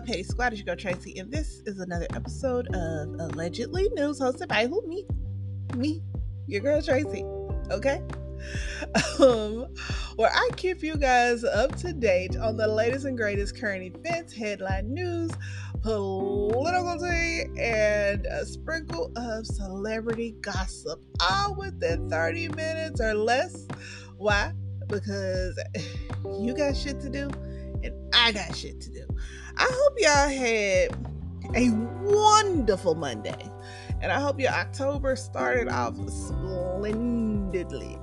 Petty Squad. It's your girl Tracy, and this is another episode of Allegedly News, hosted by who? Me, your girl Tracy. Okay, where I keep you guys up to date on the latest and greatest current events, headline news, political tea, and a sprinkle of celebrity gossip, all within 30 minutes or less. Why? Because you got shit to do and I got shit to do. I hope y'all had a wonderful Monday, and I hope your October started off splendidly.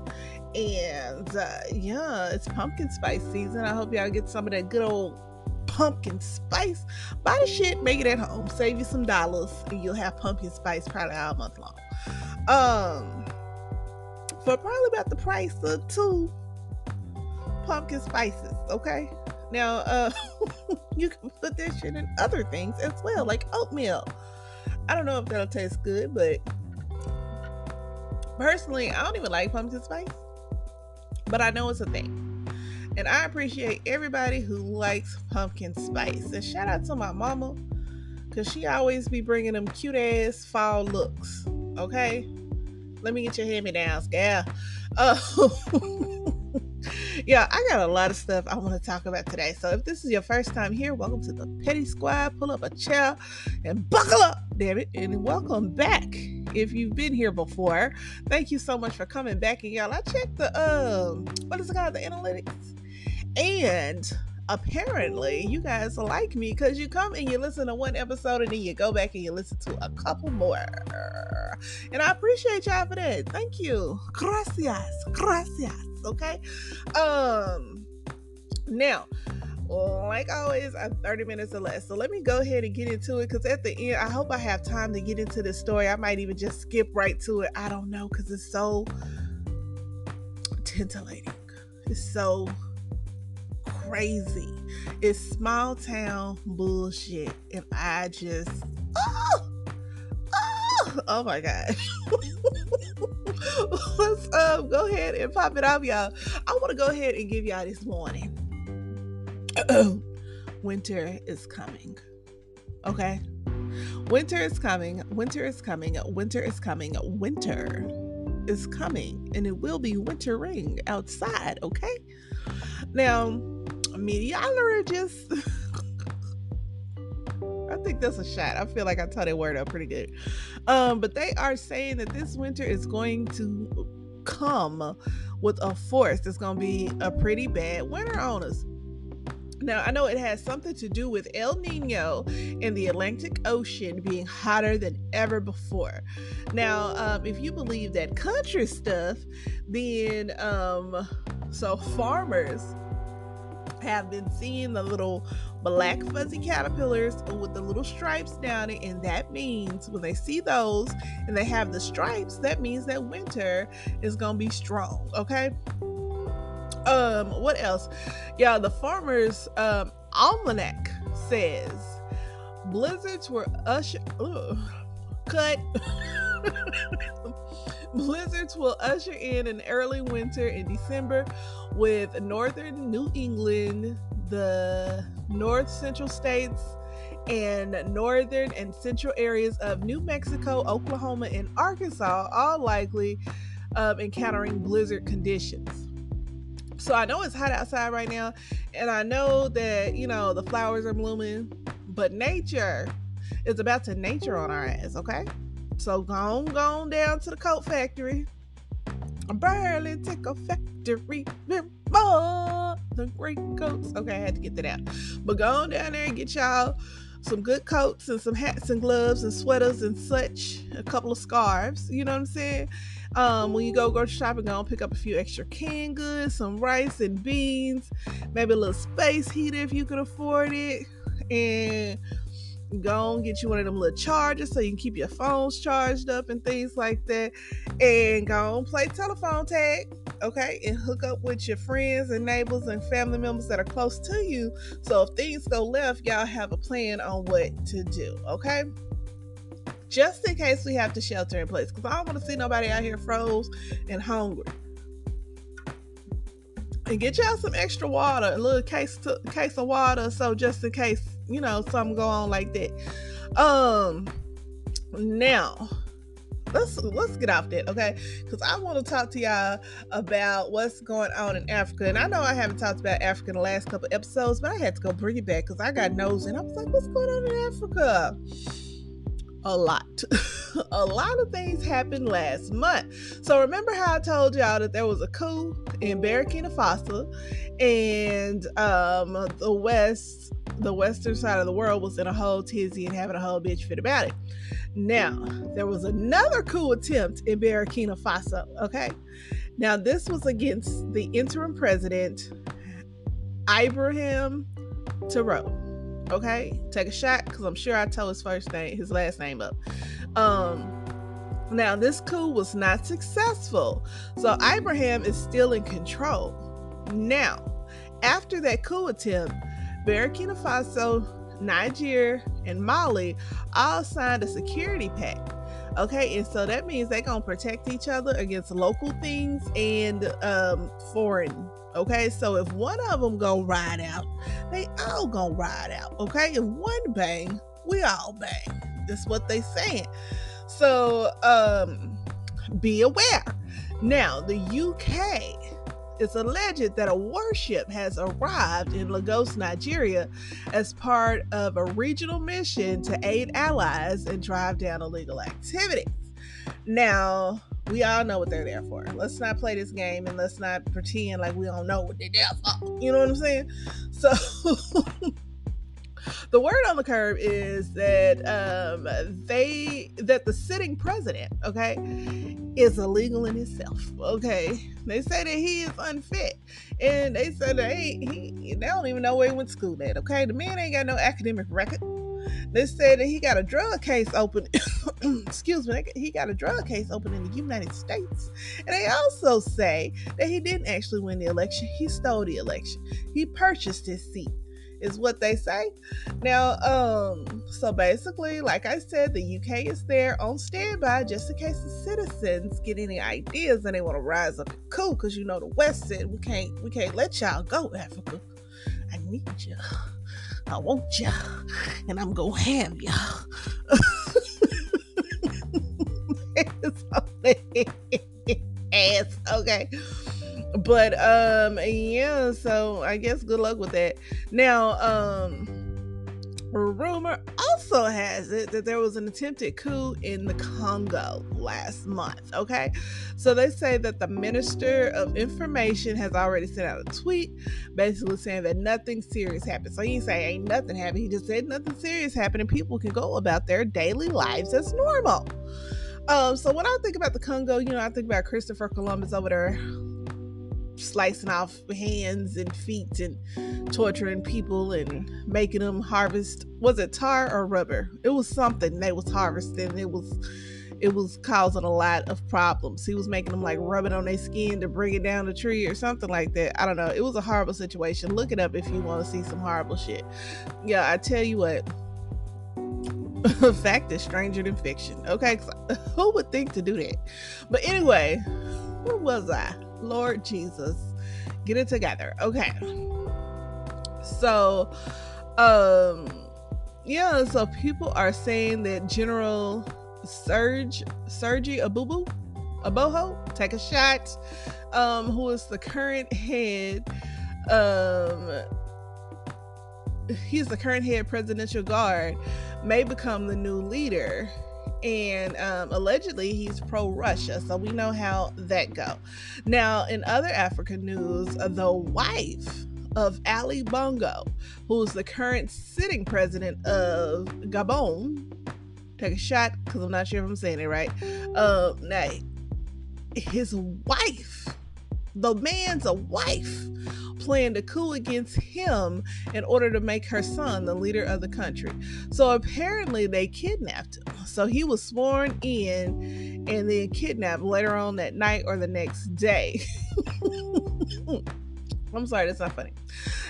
And it's pumpkin spice season. I hope y'all get some of that good old pumpkin spice. Buy the shit, make it at home, save you some dollars, and you'll have pumpkin spice probably all month long. For probably about the price of 2 pumpkin spices, okay? Now, you can put that shit in other things as well, like oatmeal. I don't know if that'll taste good, but personally, I don't even like pumpkin spice, but I know it's a thing. And I appreciate everybody who likes pumpkin spice. And shout out to my mama, because she always be bringing them cute ass fall looks, okay? Let me get your hand-me-downs, gal. Yeah, I got a lot of stuff I want to talk about today. So if this is your first time here, welcome to the Petty Squad. Pull up a chair and buckle up, damn it. And welcome back if you've been here before. Thank you so much for coming back. And y'all, I checked the, what is it called? The analytics. And apparently you guys like me because you come and you listen to one episode and then you go back and you listen to a couple more. And I appreciate y'all for that. Thank you. Gracias. Okay. Now, like always, I'm 30 minutes or less. So let me go ahead and get into it, because at the end, I hope I have time to get into this story. I might even just skip right to it. I don't know, because it's so titillating. It's so crazy. It's small town bullshit. And I just, oh my gosh. Let's go ahead and pop it off, y'all. I want to go ahead and give y'all this warning. Winter is coming. Okay? Winter is coming. Winter is coming. Winter is coming. Winter is coming. And it will be wintering outside, okay? Now, meteorologists, I think that's a shot. I feel like I taught that word up pretty good. But they are saying that this winter is going to come with a force. It's going to be a pretty bad winter on us. Now, I know it has something to do with El Nino and the Atlantic Ocean being hotter than ever before. Now, if you believe that country stuff, then so farmers have been seeing the little black fuzzy caterpillars with the little stripes down it, and that means when they see those and they have the stripes, that means that winter is gonna be strong. Okay. What else? Yeah, the farmers Almanac says blizzards were Blizzards will usher in an early winter in December, with northern New England, the north central states, and northern and central areas of New Mexico, Oklahoma, and Arkansas all likely encountering blizzard conditions. So I know it's hot outside right now, and I know that, the flowers are blooming, but nature is about to nature on our ass, okay? So go on down to the coat factory. Burlington factory, the great coats. Okay, I had to get that out. But go on down there and get y'all some good coats and some hats and gloves and sweaters and such. A couple of scarves. You know what I'm saying? When you go grocery shopping, go and pick up a few extra canned goods, some rice and beans, maybe a little space heater if you can afford it, and go and get you one of them little chargers so you can keep your phones charged up and things like that, and go and play telephone tag, okay, and hook up with your friends and neighbors and family members that are close to you, so if things go left, y'all have a plan on what to do, okay? Just in case we have to shelter in place, because I don't want to see nobody out here froze and hungry. And get y'all some extra water, a little case of water, so just in case something go on like that. Now let's get off that, okay? Because I want to talk to y'all about what's going on in Africa. And I know I haven't talked about Africa in the last couple episodes, but I had to go bring it back because I got nosy and I was like, what's going on in Africa? A lot. A lot of things happened last month. So remember how I told y'all that there was a coup in Burkina Faso, and the western side of the world was in a whole tizzy and having a whole bitch fit about it. Now, there was another coup attempt in Burkina Faso, okay? Now, this was against the interim president, Ibrahim Traore, okay? Take a shot, because I'm sure I told his last name up. Now, this coup was not successful, so Ibrahim is still in control. Now, after that coup attempt, Burkina Faso, Niger, and Mali all signed a security pact. Okay, and so that means they're gonna protect each other against local things and foreign. Okay, so if one of them go ride out, they all gonna ride out. Okay, if one bang, we all bang. That's what they saying. So be aware. Now, the UK, it's alleged that a warship has arrived in Lagos, Nigeria, as part of a regional mission to aid allies and drive down illegal activities. Now, we all know what they're there for. Let's not play this game and let's not pretend like we don't know what they're there for. You know what I'm saying? So, the word on the curb is that the sitting president, okay, is illegal in itself. Okay, they say that he is unfit, and they said that they don't even know where he went to school at. Okay, the man ain't got no academic record. They said that he got a drug case open. Excuse me, he got a drug case open in the United States, and they also say that he didn't actually win the election. He stole the election. He purchased his seat, is what they say. Now, so basically, like I said, the UK is there on standby just in case the citizens get any ideas and they want to rise up and coup, because the West said we can't let y'all go, Africa. I need you. I want you, and I'm gonna have you. Ass, okay. But yeah, so I guess good luck with that. Now, rumor also has it that there was an attempted coup in the Congo last month. Okay, so they say that the Minister of Information has already sent out a tweet basically saying that nothing serious happened. So he didn't say ain't nothing happened, he just said nothing serious happened and people can go about their daily lives as normal. So when I think about the Congo, I think about Christopher Columbus over there slicing off hands and feet and torturing people and making them harvest. Was it tar or rubber? It was something they was harvesting. It was causing a lot of problems. He was making them like rub it on their skin to bring it down the tree or something like that. I don't know. It was a horrible situation. Look it up if you want to see some horrible shit. Yeah, I tell you what. Fact is stranger than fiction. Okay, who would think to do that? But anyway, where was I? Lord Jesus, get it together. Okay, so yeah, so people are saying that General Sergi Aboho, take a shot, who is the current head, he's the current head presidential guard, may become the new leader. And allegedly he's pro-Russia, so we know how that go. Now, in other African news, the wife of Ali Bongo, who's the current sitting president of Gabon, take a shot because I'm not sure if I'm saying it right. Now, his wife, the man's a wife, planned a coup against him in order to make her son the leader of the country. So apparently they kidnapped him. So he was sworn in and then kidnapped later on that night or the next day. I'm sorry, that's not funny.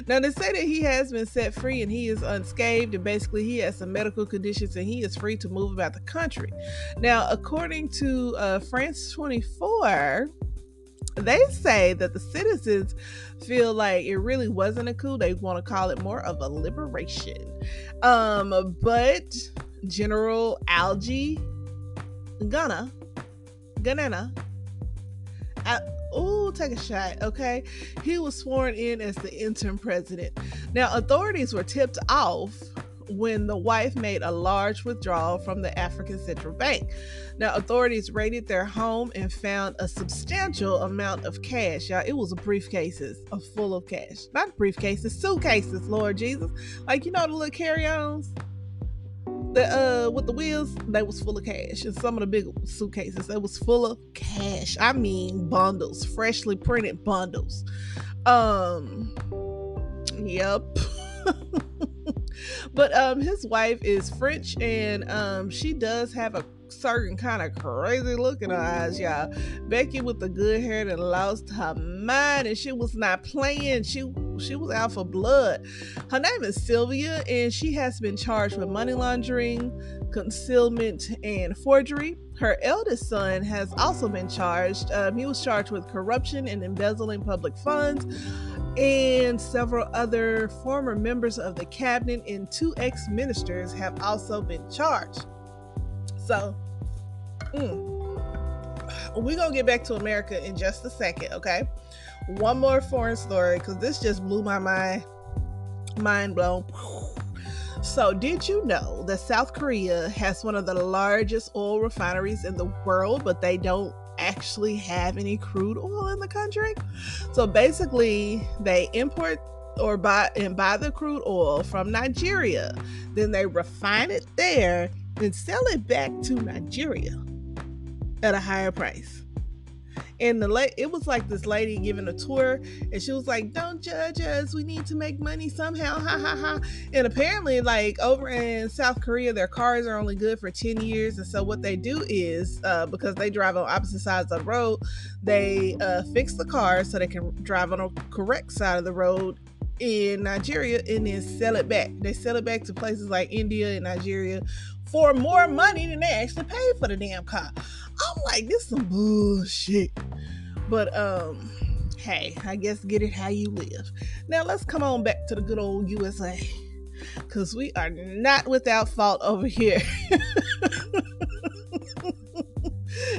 Now, they say that he has been set free and he is unscathed, and basically he has some medical conditions and he is free to move about the country. Now, according to France 24, They say that the citizens feel like it really wasn't a coup. They want to call it more of a liberation. But General Algie Gunna, Ganana, take a shot, okay? He was sworn in as the interim president. Now, authorities were tipped off when the wife made a large withdrawal from the African Central Bank. Now, authorities raided their home and found a substantial amount of cash. Y'all, it was briefcases full of cash. Not briefcases, suitcases, Lord Jesus. Like, you know, the little carry-ons? With the wheels, they was full of cash. And some of the big suitcases, they was full of cash. I mean bundles, freshly printed bundles. Yep. But his wife is French, and she does have a certain kind of crazy look in her eyes, y'all. Becky with the good hair that lost her mind, and she was not playing. She was out for blood. Her name is Sylvia, and she has been charged with money laundering, concealment, and forgery. Her eldest son has also been charged. He was charged with corruption and embezzling public funds. And several other former members of the cabinet and 2 ex-ministers have also been charged. So, we're going to get back to America in just a second, okay? One more foreign story, because this just blew my mind blown. So, did you know that South Korea has one of the largest oil refineries in the world, but they don't actually have any crude oil in the country? So basically, they import or buy the crude oil from Nigeria. Then they refine it there and sell it back to Nigeria at a higher price. And it was like this lady giving a tour, and she was like, "Don't judge us. We need to make money somehow." Ha ha ha. And apparently, like over in South Korea, their cars are only good for 10 years. And so what they do is, because they drive on opposite sides of the road, they fix the cars so they can drive on the correct side of the road in Nigeria and then sell it back. They sell it back to places like India and Nigeria for more money than they actually paid for the damn car. I'm like, this is some bullshit. But hey, I guess get it how you live. Now let's come on back to the good old USA, because we are not without fault over here.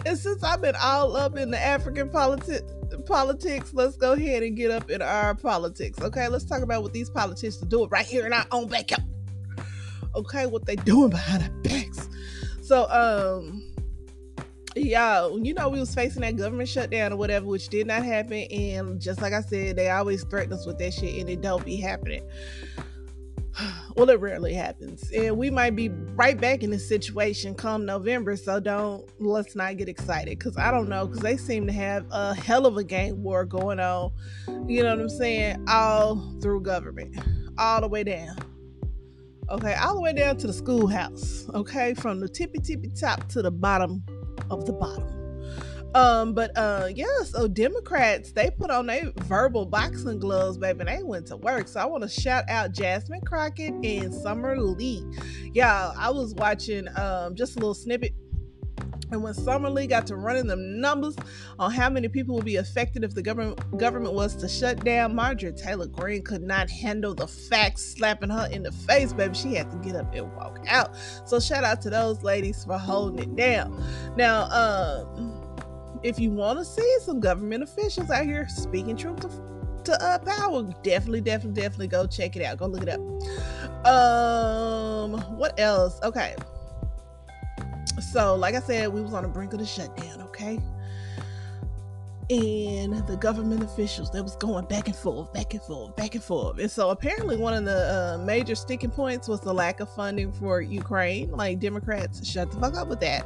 And since I've been all up in the African politics, let's go ahead and get up in our politics. Okay, let's talk about what these politicians do right here in our own backyard. Okay, what they doing behind our backs. So yeah, you know, we was facing that government shutdown or whatever, which did not happen. And just like I said, they always threaten us with that shit, and it don't be happening. Well, it rarely happens, and we might be right back in this situation come November. So let's not get excited, because I don't know, because they seem to have a hell of a gang war going on. You know what I'm saying? All through government, all the way down. Okay, all the way down to the schoolhouse. Okay, from the tippy top to the bottom of the bottom. So Democrats, they put on their verbal boxing gloves, baby, and they went to work. So I want to shout out Jasmine Crockett and Summer Lee. Y'all, I was watching just a little snippet, and when Summer Lee got to running them numbers on how many people would be affected if the government was to shut down, Marjorie Taylor Greene could not handle the facts slapping her in the face, baby. She had to get up and walk out. So shout out to those ladies for holding it down. Now, if you want to see some government officials out here speaking truth to power, definitely go check it out. Go look it up. What else? Okay. So, like I said, we was on the brink of the shutdown, okay? And the government officials, they was going back and forth. And so apparently one of the major sticking points was the lack of funding for Ukraine. Like, Democrats, shut the fuck up with that.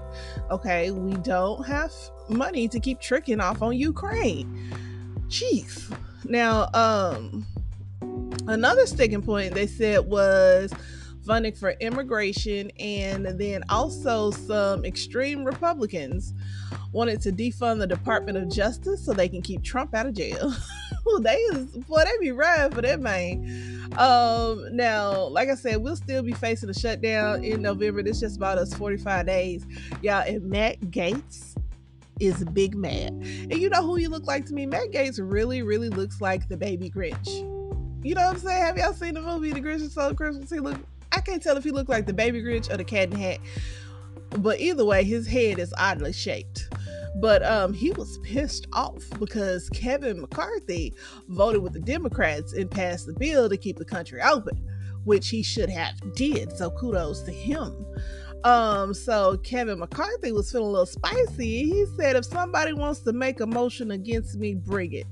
Okay, we don't have money to keep tricking off on Ukraine. Jeez. Now, another sticking point they said was funding for immigration, and then also some extreme Republicans wanted to defund the Department of Justice so they can keep Trump out of jail. Well, they be riding for that, man. Now, like I said, we'll still be facing a shutdown in November. This just about us 45 days, y'all. And Matt Gaetz, is Big Mad. And you know who he looked like to me? Matt Gaetz really, really looks like the baby Grinch. You know what I'm saying? Have y'all seen the movie The Grinch Who Stole Christmas? I can't tell if he looked like the baby Grinch or the Cat in the Hat. But either way, his head is oddly shaped. But he was pissed off because Kevin McCarthy voted with the Democrats and passed the bill to keep the country open, which he should have did. So kudos to him. So Kevin McCarthy was feeling a little spicy. He said, if somebody wants to make a motion against me, bring it.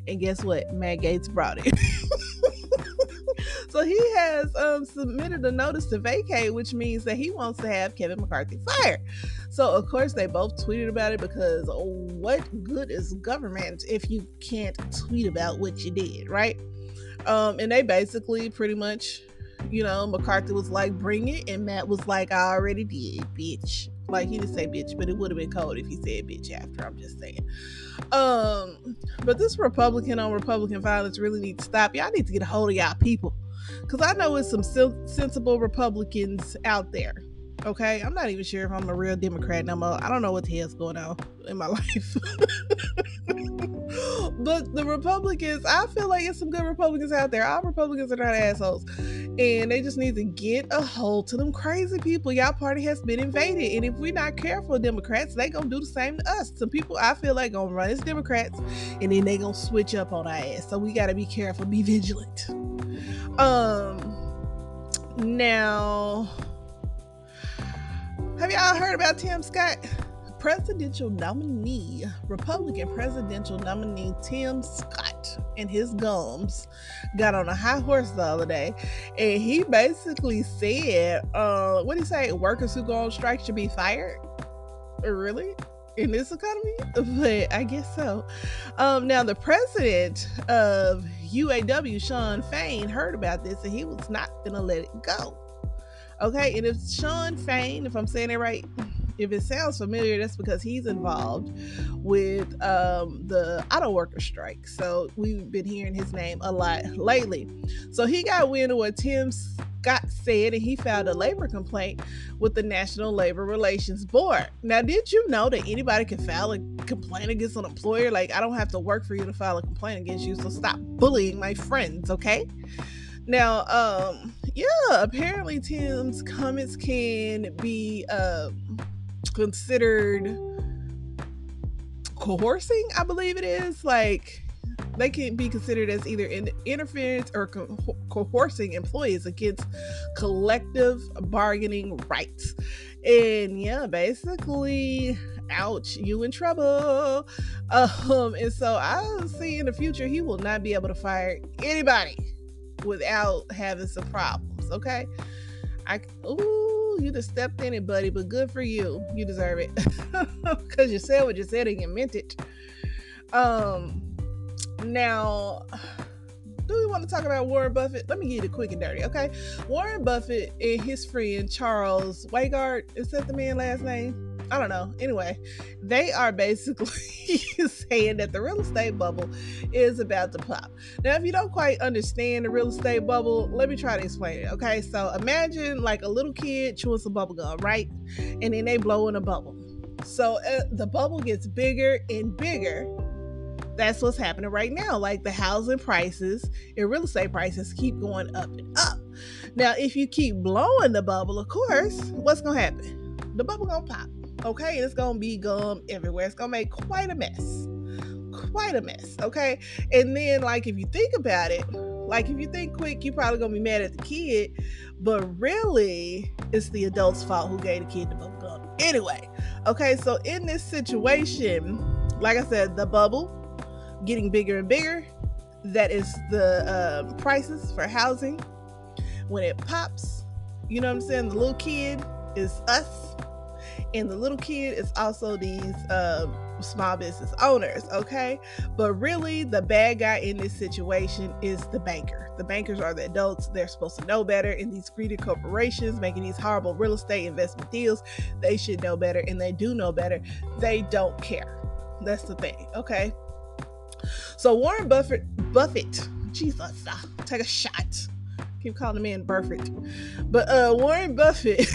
And guess what? Matt Gaetz brought it. So he has submitted a notice to vacate, which means that he wants to have Kevin McCarthy fired. So, of course, they both tweeted about it because what good is government if you can't tweet about what you did, right? And they basically pretty much, McCarthy was like, bring it. And Matt was like, I already did, bitch. Like, he didn't say bitch, but it would have been cold if he said bitch after. I'm just saying. But this Republican on Republican violence really needs to stop. Y'all need to get a hold of y'all people. Because I know it's some sensible Republicans out there. Okay? I'm not even sure if I'm a real Democrat no more. I don't know what the hell's going on in my life. But the Republicans, I feel like it's some good Republicans out there. All Republicans are not assholes. And they just need to get a hold to them crazy people. Y'all party has been invaded. And if we're not careful, Democrats, they gonna do the same to us. Some people I feel like gonna run as Democrats and then they gonna switch up on our ass. So we gotta be careful, be vigilant. Now, have y'all heard about Tim Scott? Republican presidential nominee Tim Scott and his gums got on a high horse the other day, and he basically said, what did he say? Workers who go on strike should be fired? Really? In this economy? But I guess so. Now, the president of UAW, Shawn Fain, heard about this, and he was not gonna let it go. Okay, and if Shawn Fain, if I'm saying it right, if it sounds familiar, that's because he's involved with the auto worker strike. So we've been hearing his name a lot lately. So he got wind of what Tim Scott said, and he filed a labor complaint with the National Labor Relations Board. Now, did you know that anybody can file a complaint against an employer? Like, I don't have to work for you to file a complaint against you, so stop bullying my friends, okay? Now, apparently Tim's comments can be considered coercing, I believe it is. Like, they can be considered as either interference or coercing employees against collective bargaining rights. And basically, ouch, you in trouble. And so I see in the future he will not be able to fire anybody without having some problems. Okay, you just stepped in it, buddy, but good for you. You deserve it because you said what you said and you meant it. Now, do we want to talk about Warren Buffett? Let me give you the quick and dirty, okay? Warren Buffett and his friend Charles Weygart, is that the man's last name? I don't know. Anyway, they are basically saying that the real estate bubble is about to pop. Now, if you don't quite understand the real estate bubble, let me try to explain it, okay? So imagine like a little kid chewing some bubble gum, right? And then they blow in a bubble. So the bubble gets bigger and bigger. That's what's happening right now. Like, the housing prices and real estate prices keep going up and up. Now, if you keep blowing the bubble, of course, what's going to happen? The bubble going to pop. Okay, and it's gonna be gum everywhere. It's gonna make quite a mess, okay? And then, like, if you think about it, like, if you think quick, you're probably gonna be mad at the kid, but really, it's the adult's fault who gave the kid the bubble gum. Anyway, okay, so in this situation, like I said, the bubble getting bigger and bigger, that is the prices for housing. When it pops, you know what I'm saying? The little kid is us. And the little kid is also these small business owners, okay? But really, the bad guy in this situation is the banker. The bankers are the adults. They're supposed to know better. And these greedy corporations making these horrible real estate investment deals, they should know better, and they do know better. They don't care. That's the thing, okay? So Warren Buffett, Jesus, take a shot. Keep calling the man Buffett. But Warren Buffett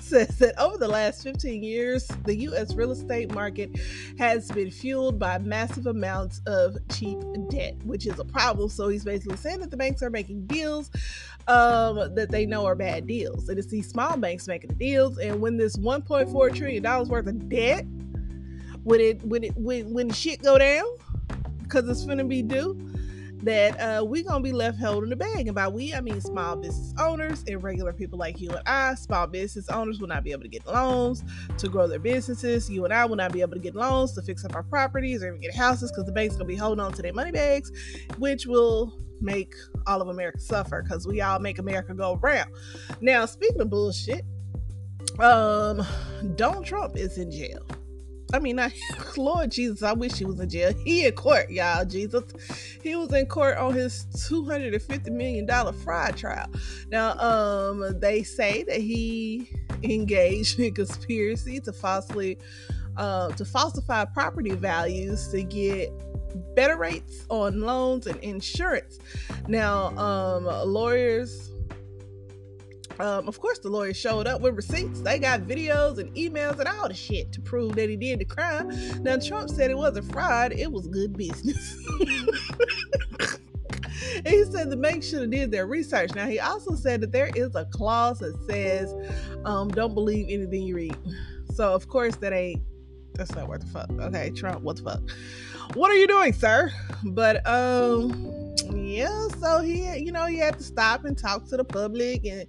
says that over the last 15 years, the U.S. real estate market has been fueled by massive amounts of cheap debt, which is a problem. So he's basically saying that the banks are making deals that they know are bad deals. And it's these small banks making the deals. And when this $1.4 trillion worth of debt, when shit go down, because it's finna be due, that we gonna be left holding the bag. And by we, I mean small business owners and regular people like you and I. Small business owners will not be able to get loans to grow their businesses. You and I will not be able to get loans to fix up our properties or even get houses, because the bank's gonna be holding on to their money bags, which will make all of America suffer, because we all make America go round. Now, speaking of bullshit, Donald Trump is in jail. I mean, Lord Jesus, I wish he was in jail. He in court, y'all. Jesus, he was in court on his $250 million fraud trial. Now, they say that he engaged in conspiracy to falsify property values to get better rates on loans and insurance. Now, lawyers. Of course, the lawyers showed up with receipts. They got videos and emails and all the shit to prove that he did the crime. Now, Trump said it wasn't fraud, it was good business. And he said the bank should have did their research. Now, he also said that there is a clause that says, don't believe anything you read. So, of course, that's not worth the fuck. Okay, Trump, what the fuck? What are you doing, sir? But, yeah, so he had to stop and talk to the public and,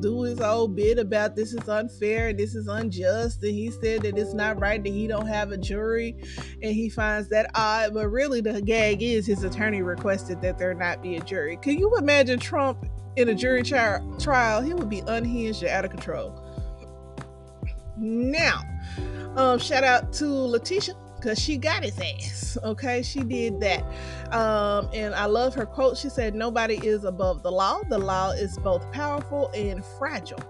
do his old bit about this is unfair and this is unjust. And he said that it's not right that he don't have a jury, and he finds that odd. But really, the gag is his attorney requested that there not be a jury. Can you imagine Trump in a jury trial? He would be unhinged and out of control. Now, shout out to Letitia, because she got his ass. Okay, she did that. And I love her quote. She said, "Nobody is above the law. The law is both powerful and fragile."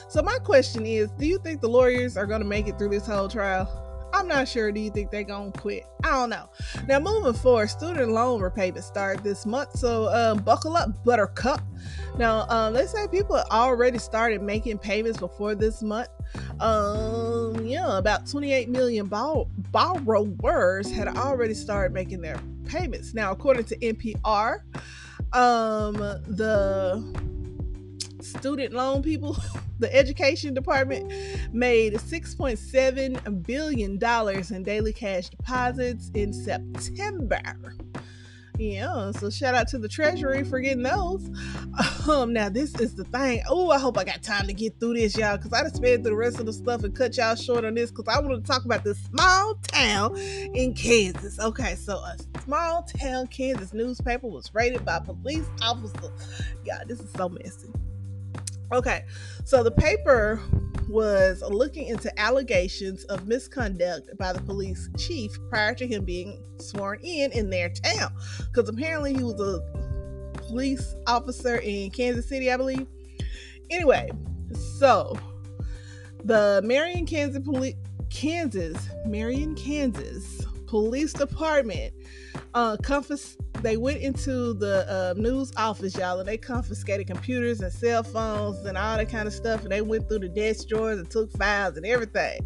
So my question is, do you think the lawyers are going to make it through this whole trial? I'm not sure. Do you think they're going to quit? I don't know. Now, moving forward, student loan repayments start this month. So buckle up, Buttercup. Now, they say people already started making payments before this month. About 28 million borrowers had already started making their payments. Now, according to NPR, the student loan people, the education department, made $6.7 billion in daily cash deposits in September. Yeah, so shout out to the Treasury for getting those. Now this is the thing. Oh, I hope I got time to get through this, y'all, because I just sped through the rest of the stuff and cut y'all short on this, because I want to talk about this small town in Kansas. Okay, so a small town Kansas newspaper was raided by police officers. God, this is so messy. Okay, so the paper was looking into allegations of misconduct by the police chief prior to him being sworn in their town, because apparently he was a police officer in Kansas City, I believe. Anyway, so the Marion, Kansas Police Department they went into the news office, y'all, and they confiscated computers and cell phones and all that kind of stuff, and they went through the desk drawers and took files and everything.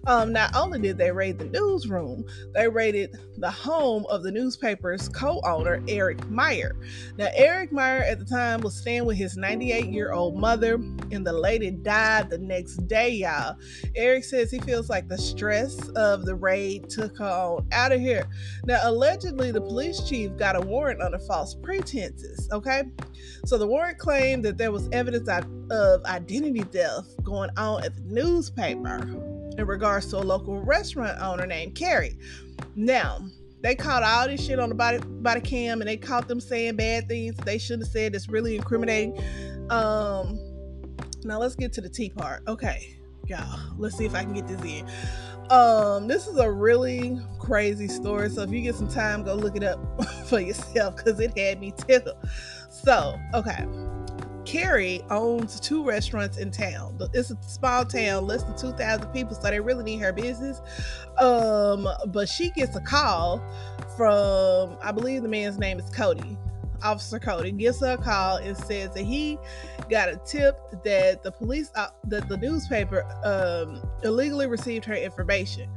Not only did they raid the newsroom, they raided the home of the newspaper's co-owner, Eric Meyer. Now, Eric Meyer at the time was staying with his 98-year-old mother, and the lady died the next day, y'all. Eric says he feels like the stress of the raid took her on out of here. Now, allegedly, the police chief got a warrant under false pretenses, okay? So the warrant claimed that there was evidence of identity theft going on at the newspaper in regards to a local restaurant owner named Carrie. Now, they caught all this shit on the body cam, and they caught them saying bad things they shouldn't have said. That's really incriminating. Now let's get to the tea part. Okay, y'all, let's see if I can get this in. This is a really crazy story, so if you get some time, go look it up for yourself, because it had me tickled. So, okay, Carrie owns 2 restaurants in town. It's a small town, less than 2,000 people, so they really need her business. But she gets a call from, I believe the man's name is Cody. Officer Cody gives her a call and says that he got a tip that the newspaper illegally received her information.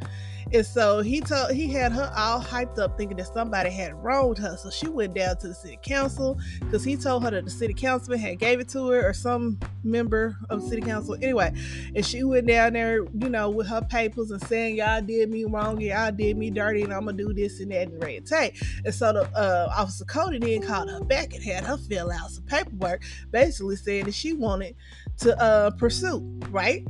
And so he had her all hyped up thinking that somebody had wronged her. So she went down to the city council because he told her that the city councilman had gave it to her, or some member of the city council. Anyway, and she went down there, with her papers and saying, y'all did me wrong, y'all did me dirty, and I'm going to do this and that and red tape. And so the Officer Cody then called her back and had her fill out some paperwork, basically saying that she wanted to pursue, right?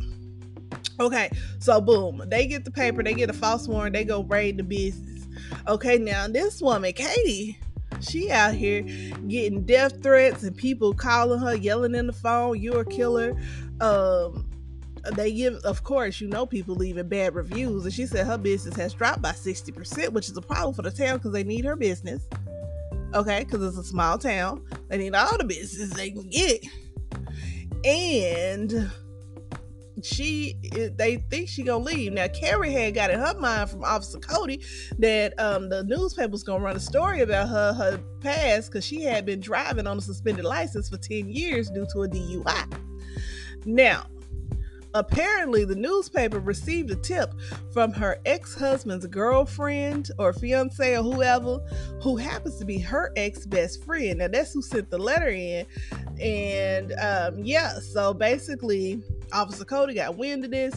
Okay, so boom, they get the paper, they get a false warrant, they go raid the business. Okay, now this woman, Katie, she out here getting death threats and people calling her, yelling in the phone, you're a killer. They give, of course, people leaving bad reviews, and she said her business has dropped by 60%, which is a problem for the town because they need her business. Okay, because it's a small town, they need all the business they can get. And they think she gonna leave. Now Carrie had got in her mind from Officer Cody that the newspaper's gonna run a story about her past because she had been driving on a suspended license for 10 years due to a DUI. Now apparently the newspaper received a tip from her ex-husband's girlfriend or fiance or whoever, who happens to be her ex-best friend. Now that's who sent the letter in. And so basically Officer Cody got wind of this.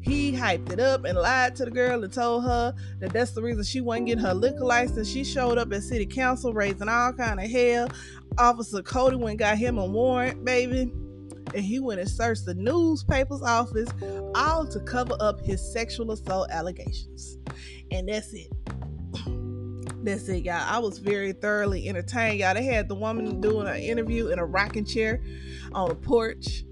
He hyped it up and lied to the girl and told her that that's the reason she wasn't getting her liquor license. She showed up at city council raising all kind of hell. Officer Cody went and got him a warrant, baby. And he went and searched the newspaper's office, all to cover up his sexual assault allegations. And that's it. That's it, y'all. I was very thoroughly entertained, y'all. They had the woman doing an interview in a rocking chair on a porch.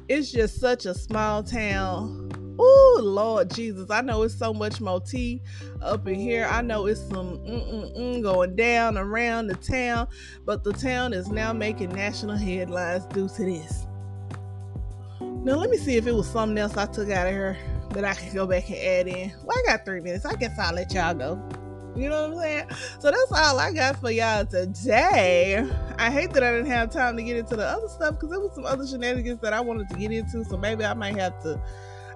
It's just such a small town. Oh, Lord Jesus. I know it's so much more tea up in here. I know it's some going down around the town, but the town is now making national headlines due to this. Now, let me see if it was something else I took out of her that I can go back and add in. Well, I got 3 minutes. I guess I'll let y'all go. You know what I'm saying? So that's all I got for y'all today. I hate that I didn't have time to get into the other stuff because there was some other shenanigans that I wanted to get into. So maybe I might have to,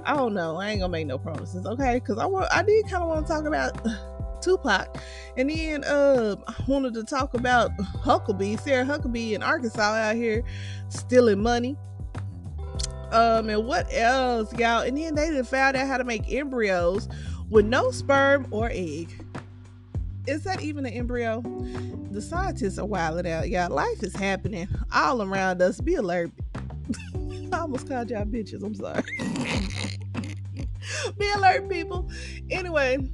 I don't know. I ain't gonna make no promises, okay? Because I did kind of want to talk about Tupac. And then I wanted to talk about Sarah Huckabee in Arkansas out here stealing money. And what else, y'all? And then they found out how to make embryos with no sperm or egg. Is that even an embryo? The scientists are wilding out, y'all. Life is happening all around us. Be alert. I almost called y'all bitches. I'm sorry. Be alert, people. Anyway,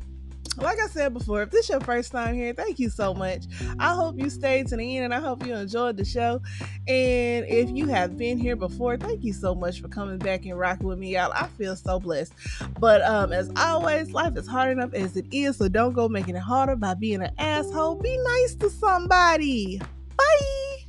like I said before, if this is your first time here, thank you so much. I hope you stayed to the end and I hope you enjoyed the show. And if you have been here before, thank you so much for coming back and rocking with me, y'all. I feel so blessed. But as always, life is hard enough as it is, so don't go making it harder by being an asshole. Be nice to somebody. Bye.